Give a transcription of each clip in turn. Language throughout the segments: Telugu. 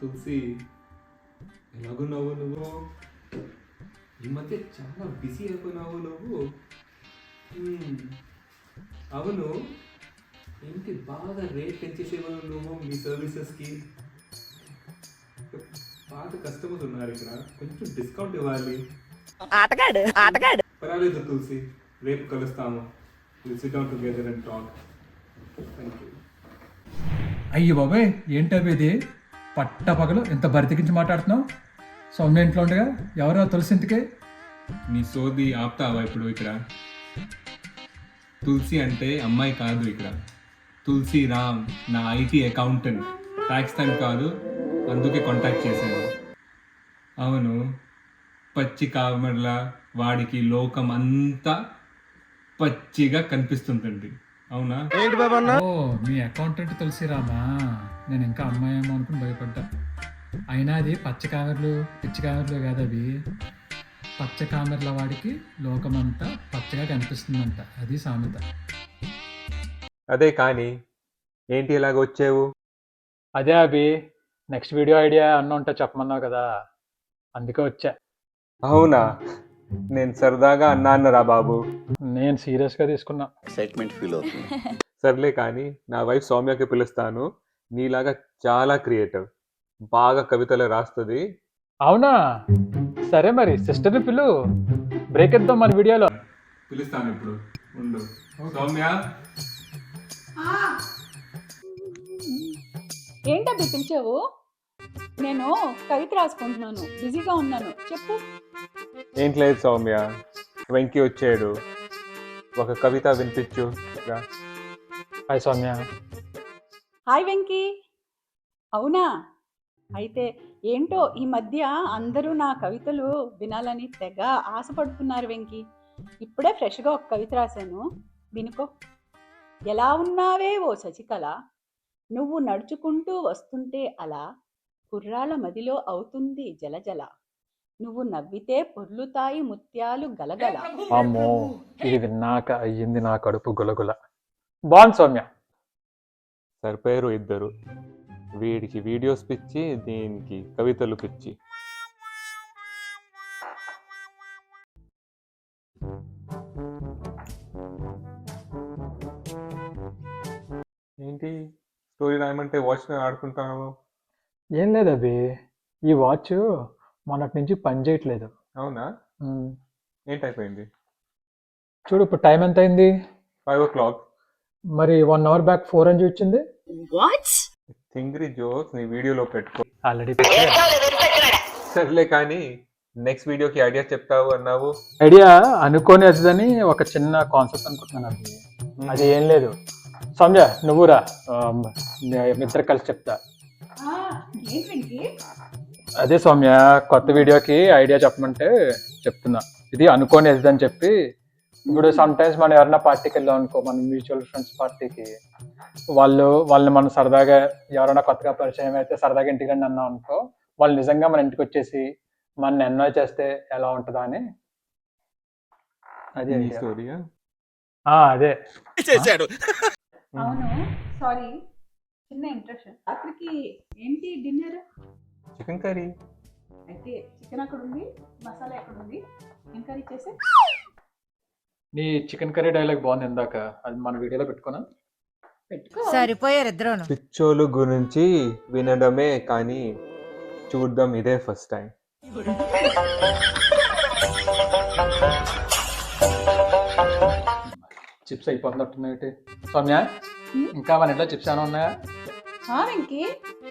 తులసి, ఎలాగున్నావు నువ్వు? ఈ మధ్య చాలా బిజీ అయిపోయినావు నువ్వు. హ్మ్. అవును, ఏంటి బాగా రేట్ పెంచేసేవా నువ్వు మీ సర్వీసెస్కి? పాత కస్టమర్స్ ఉన్నారు ఇక్కడ, కొంచెం డిస్కౌంట్ ఇవ్వాలి. ఆటగాడు ఆటగాడు పర్వాలేదు తులసి, రేపు కలుస్తాము. Will SIT down together and talk. Thank you. అయ్యి బాబాయ్, ఏంటవి ఇది పట్టపగలు ఇంత బరితెగించి మాట్లాడుతున్నావు? సౌమ్య ఇంట్లో ఉండగా ఎవరో తులసి ఇంటికి? నీ సోది ఆపుతావా ఇప్పుడు? ఇక్కడ తులసి అంటే అమ్మాయి కాదు, ఇక్కడ తులసి రామ్, నా ఐటీ అకౌంటెంట్. ట్యాక్స్ టైం కాదు, అందుకే కాంటాక్ట్ చేశాను. అవును, పచ్చి కామర్ల వాడికి లోకం అంతా పచ్చిగా కనిపిస్తుంటుంది. అవునా? ఓ, మీ అకౌంటెంట్ తులసిరామా? నేను ఇంకా అమ్మాయి ఏమో అనుకుని భయపడ్డా. అయినా అది పచ్చ కామెర్లు పిచ్చి కామెర్లు కాదు, అవి పచ్చ కామెర్ల వాడికి లోకమంతా పచ్చగా కనిపిస్తుందంట, అది సామెత. అదే కానీ ఏంటి ఇలాగ వచ్చావు? అదే అభి, నెక్స్ట్ వీడియో ఐడియా అన్న ఉంటే చెప్పమన్నావు కదా, అందుకే వచ్చా. అవునా? నేను సరదాగా అన్నానురా బాబు. నేను సీరియస్గా తీసుకున్నా. ఎక్సైట్మెంట్ ఫీల్ అవుతుంది. సర్లే కానీ నా వైఫ్ సౌమ్యకి పిలుస్తాను. నీలాగా చాలా క్రియేటివ్, బాగా కవితలు రాస్తుంది. అవునా? సరే మరి సిస్టర్ని పిలు, బ్రేక్ ఇద్దాం మన వీడియోలో. పిలుస్తాను ఇప్పుడు, ఉండు. సౌమ్య, ఏంటబ్బి పిలిచావు? నేను కవిత రాసుకుంటున్నాను, బిజీగా ఉన్నాను, చెప్పు. ఏంటి లేదు సౌమ్య, వెంకీ వచ్చాడు, ఒక కవిత వినిపించు. రా. హాయ్ సౌమ్య. హాయ్ వెంకీ. అవునా? అయితే ఏంటో ఈ మధ్య అందరూ నా కవితలు వినాలని తెగ ఆశపడుతున్నారు వెంకీ. ఇప్పుడే ఫ్రెష్గా ఒక కవిత రాశాను, వినుకో. ఎలా ఉన్నావే ఓ శశికళ, నువ్వు నడుచుకుంటూ వస్తుంటే అలా కుర్రాల మదిలో అవుతుంది జలజల, నువ్వు నవ్వితే పొర్లుతాయి ముత్యాలు గలగల. అమ్మో, ఇది విన్నాక అయ్యింది నా కడుపు గులగుల. బాగుంది సౌమ్య. సరిపోయారు ఇద్దరు, వీడికి వీడియోస్ పిచ్చి, దీనికి కవితలు పిచ్చి. ఏంటి స్టోరీ రాయమంటే వాచ్మెన్ ఆడుకుంటాను? ఏం లేదు అభి, ఈ వాచ్ మొన్నటి నుంచి పని చేయట్లేదు. అవునా? ఏంటైపోయింది? చూడు ఇప్పుడు టైం ఎంత అయింది? 5 o'clock. మరి 1 hour బ్యాక్ 4 అని చూపించింది. థింగ్రీ జోక్స్ నీ వీడియోలో పెట్టుకో. ఆల్రెడీ సర్లే కానీ నెక్స్ట్ వీడియోకి ఐడియా చెప్తావు అన్నావు. ఐడియా అనుకోని వచ్చిందని ఒక చిన్న కాన్సెప్ట్ అనుకుంటున్నాను అభి. అది ఏం లేదు సౌమ్య, నువ్వురా, ఇద్దరు కలిసి చెప్తా. ఏంటి వెంకీ? అదే సౌమ్య, కొత్త వీడియోకి ఐడియా చెప్పమంటే చెప్తున్నా. ఇది అనుకోని అని చెప్పి, ఇప్పుడు సమ్ టైమ్స్ మనం ఎవరైనా పార్టీకి వెళ్ళాం అనుకో, మన మ్యూచువల్ ఫ్రెండ్స్ పార్టీకి, వాళ్ళని మనం సరదాగా ఎవరైనా కొత్తగా పరిచయం అయితే సరదాగా ఇంటికి రండి అన్నాం అనుకో, వాళ్ళు నిజంగా మన ఇంటికి వచ్చేసి మన ఎన్నో చేస్తే ఎలా ఉంటుందా అని. అదే స్టోరీయా? అదే చేశాడు. అవును, సారీ, చిన్న ఇంట్రెషన్. రాత్రికి ఏంటి డిన్నర్? Chicken curry. అయితే చికెన్ అక్కడ ఉంది, మసాలా ఎక్కడ ఉంది, చికెన్ కర్రీ చేసే. నీ చికెన్ కర్రీ డైలాగ్ బాగుంది ఇందాక, అది మన వీడియోలో పెట్టుకున్నా. పెట్టుకో. సరిపోయారు ఇద్దరును. పిచ్చోలు గురించి వినడమే కానీ చూడడం ఇదే ఫస్ట్ టైం. చిప్స్ అయిపోతున్నట్టున్నాయి సౌమ్య. ఇంకా మన ఇంట్లో చిప్స్ ఏమైనా ఉన్నాయా? వెంకీ,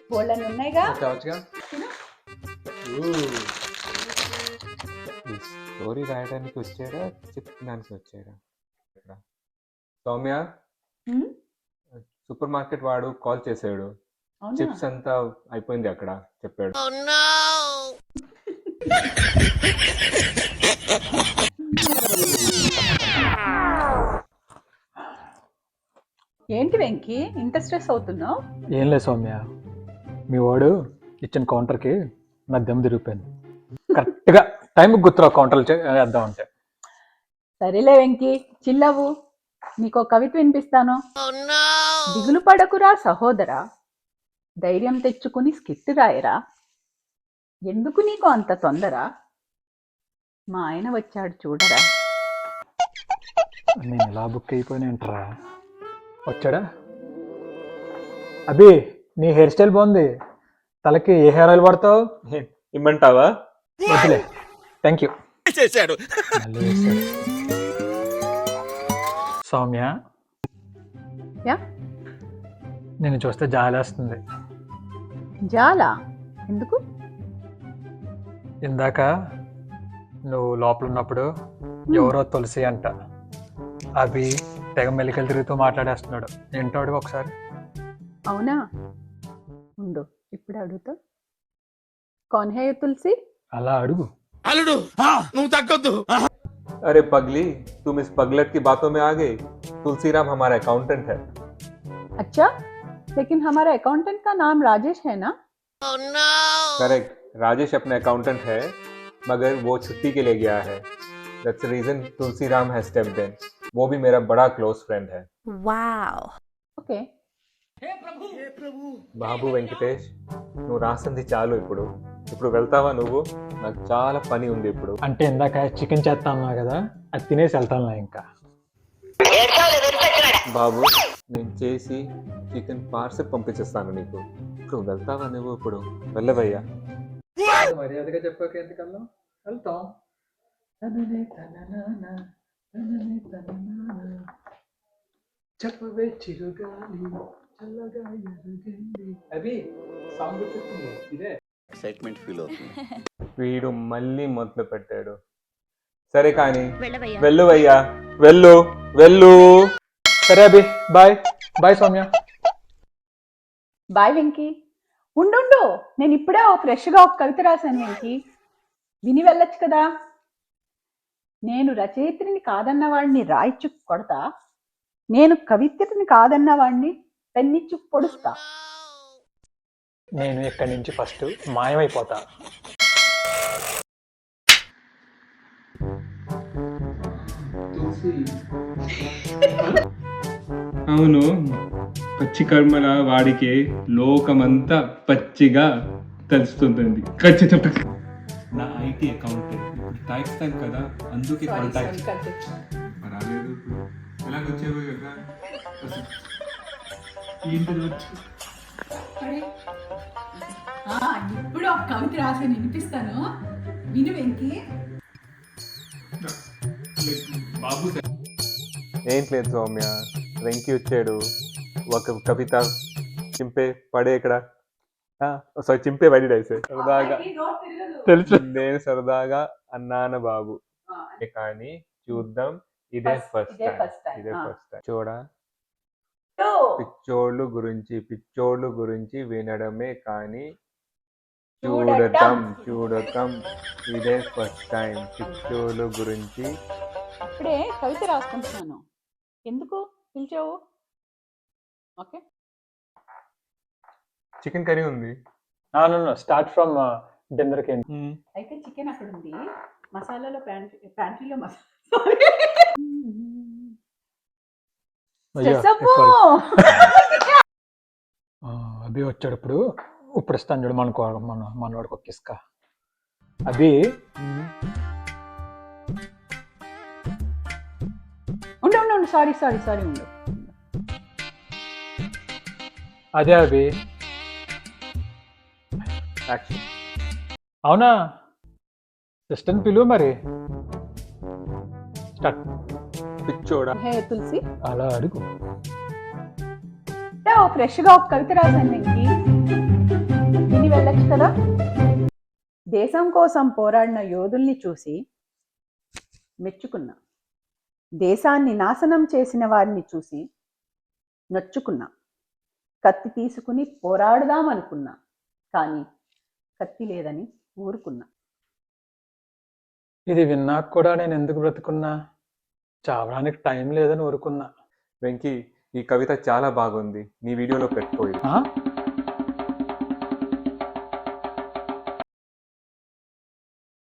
బోళ్ళని ఉన్నాయిగా. కావచ్చుగా. స్టోరీ రాయడానికి వచ్చాడా, చెప్తున్నానికి వచ్చాడా? సౌమ్య, సూపర్ మార్కెట్ వాడు కాల్ చేశాడు, అవునా? చిప్స్ అంతా అయిపోయింది అక్కడ చెప్పాడు. ఏంటి వెంకీ ఇంత స్ట్రెస్ అవుతున్నావు? ఏం లేదు సౌమ్య, మీ వాడు ఇచ్చిన కౌంటర్కి నా దెమ్ తిరిగిపోయింది. కరెక్ట్గా టైంకి గుర్తురావు కౌంటర్లు వేద్దాం అంటే. సరేలే వెంకీ, చిల్లవు. నీకో కవిత వినిపిస్తాను. దిగులు పడకురా సహోదరా, ధైర్యం తెచ్చుకుని స్కిట్ రాయరా? ఎందుకు నీకు అంత తొందర? మా ఆయన వచ్చాడు చూడరా. నేను ఇలా బుక్ అయిపోయినంటరా. వచ్చాడా? అభి, నీ హెయిర్ స్టైల్ బాగుంది. తలకి ఏ హెయిర్ ఆయిల్ వాడతావు? ఇమ్మంటావా? వద్దులే, థ్యాంక్ యూ. చేశాడు. సౌమ్య, యా నేను చూస్తే జాలేస్తుంది. జాలా? ఎందుకు? ఇందాక నువ్వు లోపల ఉన్నప్పుడు ఎవరో తులసి అంట, అవి తెగ మెలికలు తిరుగుతూ మాట్లాడేస్తున్నాడు. ఏంటో అడుగు ఒకసారి. అవునా? ఉండు, ఇప్పుడు అడుగుతా. కౌన్ హై ये तुलसी? అలా అడుగు. అల్లుడు నువ్వు తగ్గొద్దు. अरे पगली, तुम इस पगलट की बातों में आ गई. तुलसीराम हमारा अकाउंटेंट है. अच्छा, लेकिन हमारा अकाउंटेंट का नाम राजेश है ना? करेक्ट, राजेश अपने अकाउंटेंट है, मगर वो छुट्टी के लिए गया है. That's the reason Tulsiram has stepped in. वो भी मेरा बड़ा क्लोज फ्रेंड है. ఓకే. బాబు వెంకటేష్, నువ్వు రాసింది చాలు. ఇప్పుడు వెళ్తావా నువ్వు? నాకు చాలా పని ఉంది ఇప్పుడు. అంటే ఇందాక చికెన్ చేస్తా అన్నావు కదా, అది తినేసి వెళ్తాను ఇంకా. బాబు, నేను చేసి చికెన్ పార్సెల్ పంపించేస్తాను నీకు. ఇప్పుడు వెళ్తావా నువ్వు? ఇప్పుడు వెళ్ళవయ్యా. మర్యాదగా చెప్పాక ఎందుకన్నా వెళ్తాం. చెప్పవే చిరుగాలి చల్లగా ఎరుగండి. అవి సాంగ్ గుర్తొచ్చింది, ఇదే. ఎక్సైట్మెంట్ ఫీల్ అవుతుంది. వీడు మళ్ళీ మొదలు పెట్టాడు. సరే కానీ వెళ్ళువయ్యా, వెళ్ళు వెళ్ళు. సరే Abhi, bye. Bye Soumya. Bye Venky. ఉండు, నేను ఇప్పుడే ఫ్రెష్గా ఒక కవిత రాశాను వెంకీ, విని వెళ్ళొచ్చు కదా. నేను రచయిత్రిని కాదన్న వాడిని రాయిచ్చు కొడతా, నేను కవిత్రిని కాదన్న వాడిని పెన్నిచ్చు పొడుస్తా. నేను ఇక్కడి నుంచి ఫస్ట్ మాయమైపోతా. అవును, పచ్చి కర్మల వాడికి లోకమంతా పచ్చిగా తెలుస్తుంది. ఖచ్చితంగా నా ఐటీ అకౌంటెంట్ ఇప్పుడు ట్యాక్స్ టైం కదా, అందుకే కాంటాక్ట్ రాలేదు. ఎలాగొచ్చేవో కదా. ఇప్పుడు ఒక కవిత రాశాను, వినిపిస్తాను, విను వెంకీ. బాబు ఏంటి లేదు సౌమ్య, వెంకీ వచ్చాడు. ఒక కవిత చింపే పడే ఇక్కడ, సారీ చింపే బయట సరదాగా తెలుసు. నేను సరదాగా అన్నాను బాబు, కానీ చూద్దాం. ఇదే ఫస్ట్ టైం చూడా. పిచ్చోళ్ళు గురించి వినడమే కానీ చూడటం ఇదే ఫస్ట్ టైం. పిచ్చోళ్ళు గురించి ఇప్పుడే కవిత రాసుకుంటున్నాను, ఎందుకు పిలిచావు? ఓకే. చికెన్ కర్రీ ఉంది. స్టార్ట్ ఫ్రమ్ డిన్నర్ కి. అయితే చికెన్ అక్కడ ఉంది, మసాలాలో ప్యాంట్రీలో అభి వచ్చాడు. ఇప్పుడు ఇస్తాను చూడు మనవాడికి ఒక ఇసుక. అభి ఉండు, సారీ ఉండు. అదే అభి. అవునా? సిస్టర్ని పిలువు మరి. పిచ్చోడా. హే తులసి, అలా అడుగు. ఫ్రెష్గా ఒక కవిత రాశాను వెంకీ, విని వెళ్ళొచ్చు కదా. దేశం కోసం పోరాడిన యోధుల్ని చూసి మెచ్చుకున్నా, దేశాన్ని నాశనం చేసిన వారిని చూసి నొచ్చుకున్నా, కత్తి తీసుకుని పోరాడదాం అనుకున్నా, కానీ కత్తి లేదని ఊరుకున్నా. ఇది విన్నాక కూడా నేను ఎందుకు బ్రతుకున్నా? చావడానికి టైం లేదని ఊరుకున్నా. వెంకీ, ఈ కవిత చాలా బాగుంది, నీ వీడియోలో పెట్టుకోయి.